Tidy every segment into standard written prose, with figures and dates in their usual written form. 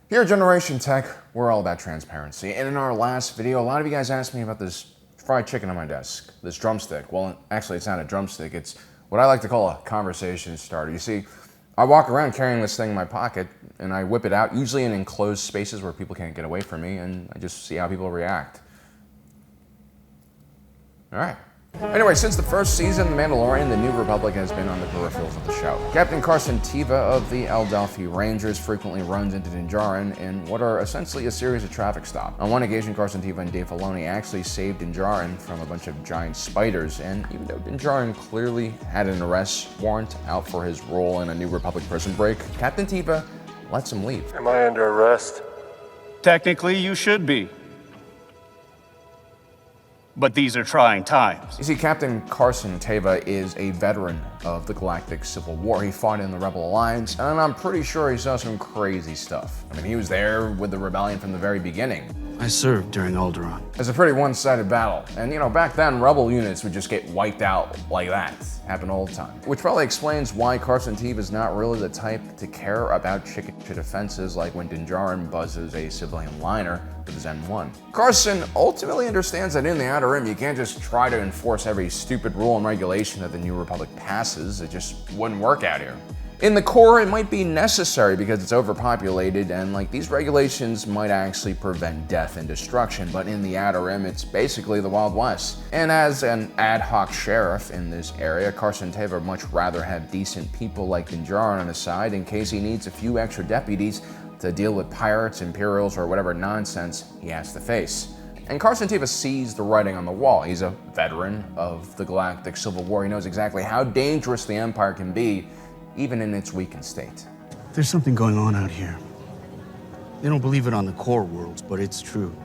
Here at Generation Tech, we're all about transparency. And in our last video, a lot of you guys asked me about this fried chicken on my desk, this drumstick. Well, actually, it's not a drumstick. It's what I like to call a conversation starter. You see, I walk around carrying this thing in my pocket, and I whip it out, usually in enclosed spaces where people can't get away from me, and I just see how people react. All right. Anyway, since the first season, The Mandalorian, the New Republic has been on the peripherals of the show. Captain Carson Teva of the Adelphi Rangers frequently runs into Din Djarin in what are essentially a series of traffic stops. On one occasion, Carson Teva and Dave Filoni actually saved Din Djarin from a bunch of giant spiders, and even though Din Djarin clearly had an arrest warrant out for his role in a New Republic prison break, Captain Teva lets him leave. Am I under arrest? Technically, you should be. But these are trying times. You see, Captain Carson Teva is a veteran of the Galactic Civil War. He fought in the Rebel Alliance, and I'm pretty sure he saw some crazy stuff. I mean, he was there with the rebellion from the very beginning. I served during Alderaan. It's a pretty one-sided battle. And you know, back then, Rebel units would just get wiped out like that. Happened all the time. Which probably explains why Carson Teva is not really the type to care about chicken shit offenses like when Din Djarin buzzes a civilian liner with his M1. Carson ultimately understands that in the Outer Rim, you can't just try to enforce every stupid rule and regulation that the New Republic passes. It just wouldn't work out here. In the core, it might be necessary because it's overpopulated and like these regulations might actually prevent death and destruction, but in the Outer Rim, it's basically the Wild West. And as an ad hoc sheriff in this area, Carson Teva would much rather have decent people like Din Djarin on his side in case he needs a few extra deputies to deal with pirates, Imperials, or whatever nonsense he has to face. And Carson Teva sees the writing on the wall. He's a veteran of the Galactic Civil War. He knows exactly how dangerous the Empire can be, even in its weakened state. There's something going on out here. They don't believe it on the core worlds, but it's true.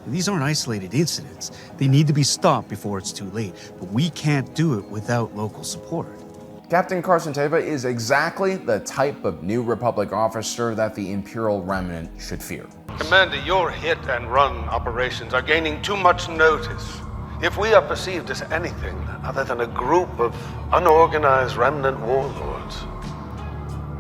These aren't isolated incidents. They need to be stopped before it's too late, but we can't do it without local support. Captain Carson Teva is exactly the type of New Republic officer that the Imperial Remnant should fear. Commander, your hit-and-run operations are gaining too much notice. If we are perceived as anything other than a group of unorganized remnant warlords,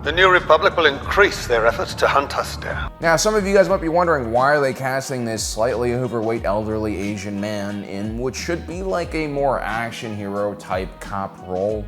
the New Republic will increase their efforts to hunt us down. Now, some of you guys might be wondering, why are they casting this slightly overweight elderly Asian man in what should be like a more action hero type cop role?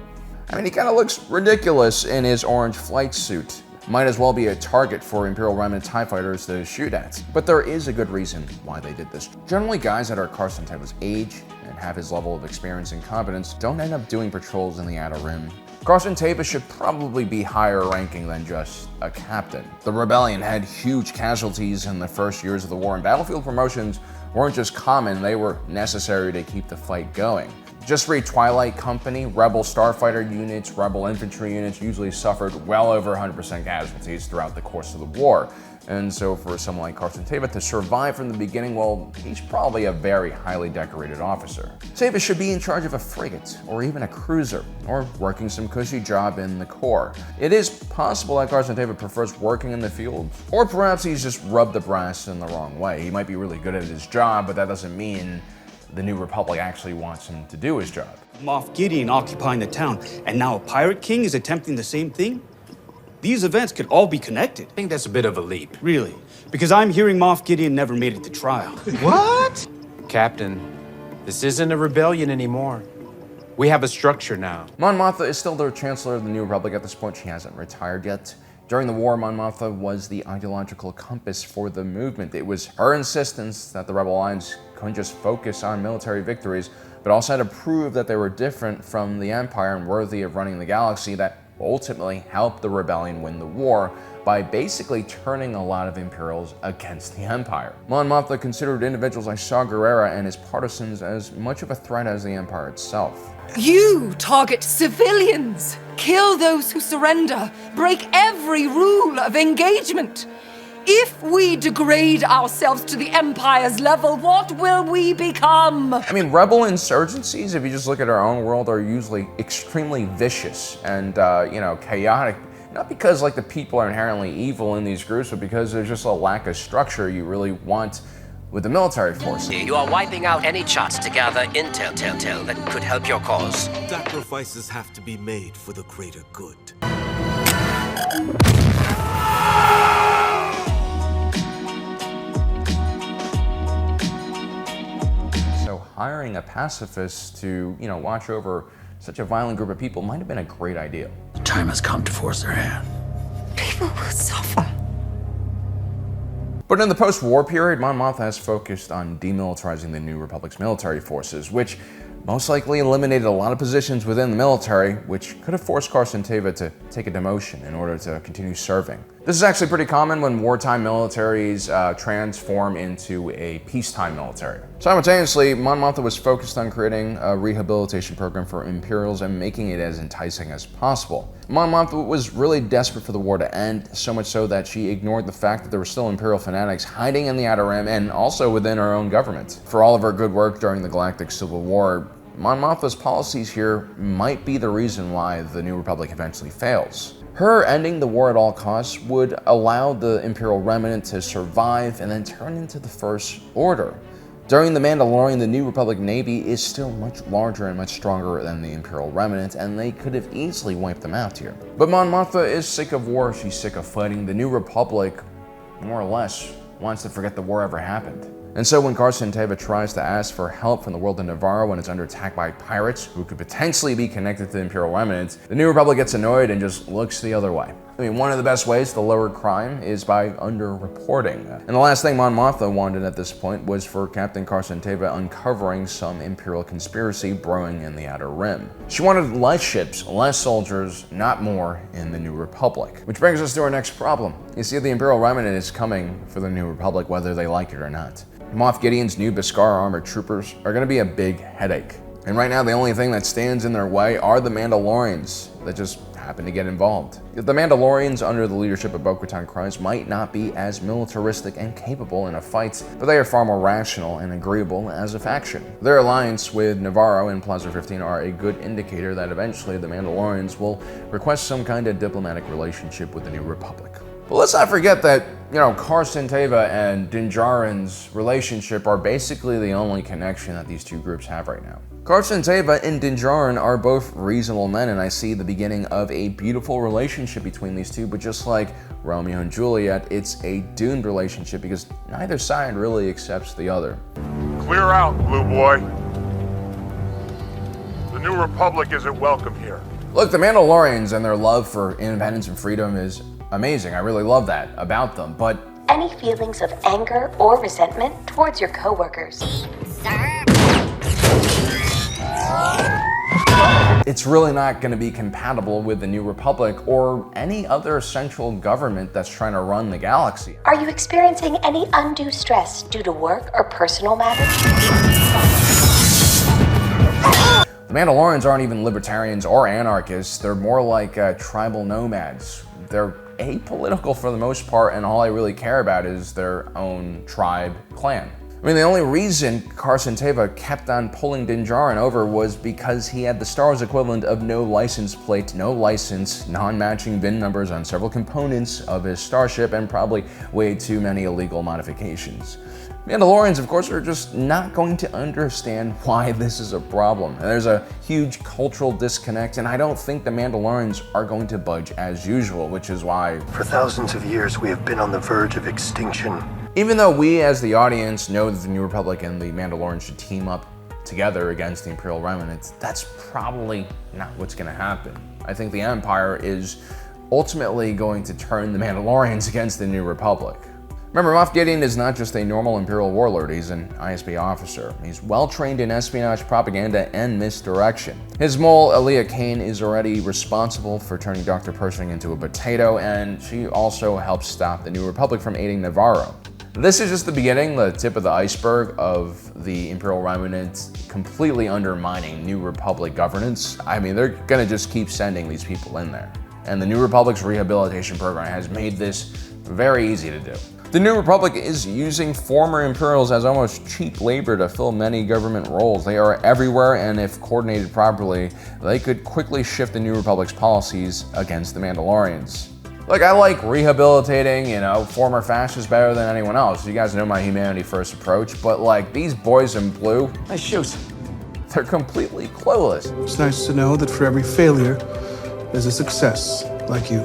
I mean, he kind of looks ridiculous in his orange flight suit. Might as well be a target for Imperial Remnant TIE fighters to shoot at. But there is a good reason why they did this. Generally, guys that are Carson Teva's age and have his level of experience and competence don't end up doing patrols in the Outer Rim. Carson Teva should probably be higher ranking than just a captain. The rebellion had huge casualties in the first years of the war, and battlefield promotions weren't just common, they were necessary to keep the fight going. Just read Twilight Company, Rebel starfighter units, Rebel infantry units usually suffered well over 100% casualties throughout the course of the war. And so for someone like Carson Teva to survive from the beginning, well, he's probably a very highly decorated officer. Teva should be in charge of a frigate, or even a cruiser, or working some cushy job in the core. It is possible that Carson Teva prefers working in the field, or perhaps he's just rubbed the brass in the wrong way. He might be really good at his job, but that doesn't mean the New Republic actually wants him to do his job. Moff Gideon occupying the town, and now a pirate king is attempting the same thing? These events could all be connected. I think that's a bit of a leap. Really? Because I'm hearing Moff Gideon never made it to trial. What? Captain, this isn't a rebellion anymore. We have a structure now. Mon Mothma is still the Chancellor of the New Republic at this point. She hasn't retired yet. During the war, Mon Mothma was the ideological compass for the movement. It was her insistence that the Rebel Alliance couldn't just focus on military victories, but also had to prove that they were different from the Empire and worthy of running the galaxy that ultimately helped the rebellion win the war by basically turning a lot of Imperials against the Empire. Mon Mothma considered individuals like Saw Gerrera and his partisans as much of a threat as the Empire itself. You target civilians, kill those who surrender, break every rule of engagement. If we degrade ourselves to the Empire's level, what will we become? I mean, rebel insurgencies, if you just look at our own world, are usually extremely vicious and, chaotic. Not because, like, the people are inherently evil in these groups, but because there's just a lack of structure you really want with the military force. You are wiping out any chance to gather intel that could help your cause. Sacrifices have to be made for the greater good. hiring a pacifist to, watch over such a violent group of people might have been a great idea. The time has come to force their hand. People will suffer. But in the post-war period, Mon Mothma has focused on demilitarizing the New Republic's military forces, which most likely eliminated a lot of positions within the military, which could have forced Carson Teva to take a demotion in order to continue serving. This is actually pretty common when wartime militaries transform into a peacetime military. Simultaneously, Mon Mothma was focused on creating a rehabilitation program for Imperials and making it as enticing as possible. Mon Mothma was really desperate for the war to end, so much so that she ignored the fact that there were still Imperial fanatics hiding in the Outer Rim and also within her own government. For all of her good work during the Galactic Civil War, Mon Mothma's policies here might be the reason why the New Republic eventually fails. Her ending the war at all costs would allow the Imperial Remnant to survive and then turn into the First Order. During The Mandalorian, the New Republic Navy is still much larger and much stronger than the Imperial Remnant, and they could have easily wiped them out here. But Mon Mothma is sick of war, she's sick of fighting. The New Republic, more or less, wants to forget the war ever happened. And so when Carson Teva tries to ask for help from the world of Navarro when it's under attack by pirates who could potentially be connected to the Imperial Remnant, the New Republic gets annoyed and just looks the other way. I mean, one of the best ways to lower crime is by under-reporting. And the last thing Mon Mothma wanted at this point was for Captain Carson Teva uncovering some Imperial conspiracy brewing in the Outer Rim. She wanted less ships, less soldiers, not more in the New Republic. Which brings us to our next problem. You see, the Imperial Remnant is coming for the New Republic whether they like it or not. Moff Gideon's new Beskar armored troopers are going to be a big headache. And right now, the only thing that stands in their way are the Mandalorians that just happen to get involved. The Mandalorians, under the leadership of bo-katan might not be as militaristic and capable in a fight, but they are far more rational and agreeable as a faction. Their alliance with Navarro and Plaza 15 are a good indicator that eventually the Mandalorians will request some kind of diplomatic relationship with the New Republic. But let's not forget that, Carson Teva and Din Djarin's relationship are basically the only connection that these two groups have right now. Carson Teva and Din Djarin are both reasonable men, and I see the beginning of a beautiful relationship between these two, but just like Romeo and Juliet, it's a doomed relationship because neither side really accepts the other. Clear out, Blue Boy. The New Republic isn't welcome here. Look, the Mandalorians and their love for independence and freedom is amazing. I really love that about them, but any feelings of anger or resentment towards your coworkers? It's really not going to be compatible with the New Republic or any other central government that's trying to run the galaxy. Are you experiencing any undue stress due to work or personal matters? The Mandalorians aren't even libertarians or anarchists. They're more like tribal nomads. They're apolitical for the most part, and all I really care about is their own tribe, clan. I mean, the only reason Carson Teva kept on pulling Din Djarin over was because he had the Star Wars equivalent of no license plate, no license, non-matching VIN numbers on several components of his starship, and probably way too many illegal modifications. Mandalorians, of course, are just not going to understand why this is a problem. And there's a huge cultural disconnect, and I don't think the Mandalorians are going to budge as usual, which is why for thousands of years we have been on the verge of extinction. Even though we as the audience know that the New Republic and the Mandalorians should team up together against the Imperial Remnant, that's probably not what's going to happen. I think the Empire is ultimately going to turn the Mandalorians against the New Republic. Remember, Moff Gideon is not just a normal Imperial warlord, he's an ISB officer. He's well-trained in espionage, propaganda, and misdirection. His mole, Elia Kane, is already responsible for turning Dr. Pershing into a potato, and she also helps stop the New Republic from aiding Navarro. This is just the beginning, the tip of the iceberg of the Imperial Remnant completely undermining New Republic governance. I mean, they're gonna just keep sending these people in there. And the New Republic's rehabilitation program has made this very easy to do. The New Republic is using former Imperials as almost cheap labor to fill many government roles. They are everywhere, and if coordinated properly, they could quickly shift the New Republic's policies against the Mandalorians. Look, I like rehabilitating, former fascists better than anyone else. You guys know my humanity first approach, but like these boys in blue, Nice shoes. they're completely clueless. It's nice to know that for every failure, there's a success, like you.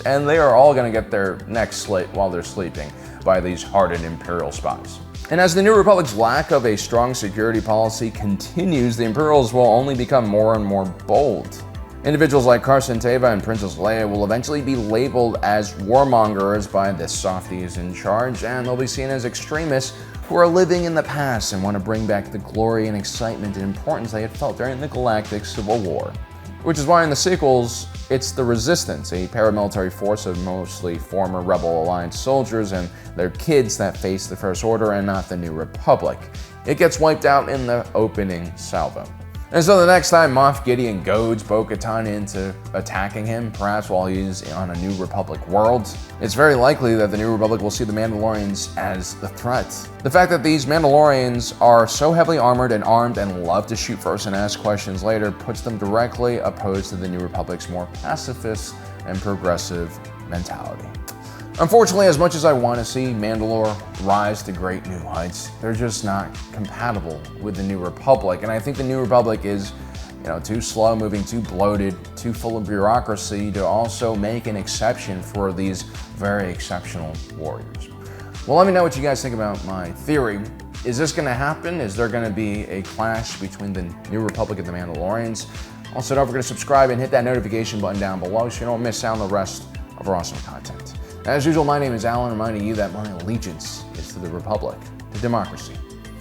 And they are all gonna get their necks slit while they're sleeping by these hardened Imperial spies. And as the New Republic's lack of a strong security policy continues, the Imperials will only become more and more bold. Individuals like Carson Teva and Princess Leia will eventually be labeled as warmongers by the softies in charge, and they'll be seen as extremists who are living in the past and want to bring back the glory and excitement and importance they had felt during the Galactic Civil War. Which is why in the sequels, it's the Resistance, a paramilitary force of mostly former Rebel Alliance soldiers and their kids that face the First Order and not the New Republic. It gets wiped out in the opening salvo. And so the next time Moff Gideon goads bo-katan into attacking him, perhaps while he's on a New Republic world, it's very likely that the New Republic will see the Mandalorians as the threat. The fact that these Mandalorians are so heavily armored and armed and love to shoot first and ask questions later puts them directly opposed to the New Republic's more pacifist and progressive mentality. Unfortunately, as much as I want to see Mandalore rise to great new heights, they're just not compatible with the New Republic. And I think the New Republic is, too slow moving, too bloated, too full of bureaucracy to also make an exception for these very exceptional warriors. Well, let me know what you guys think about my theory. Is this going to happen? Is there going to be a clash between the New Republic and the Mandalorians? Also, don't forget to subscribe and hit that notification button down below so you don't miss out on the rest of our awesome content. As usual, my name is Alan, reminding you that my allegiance is to the Republic, to democracy,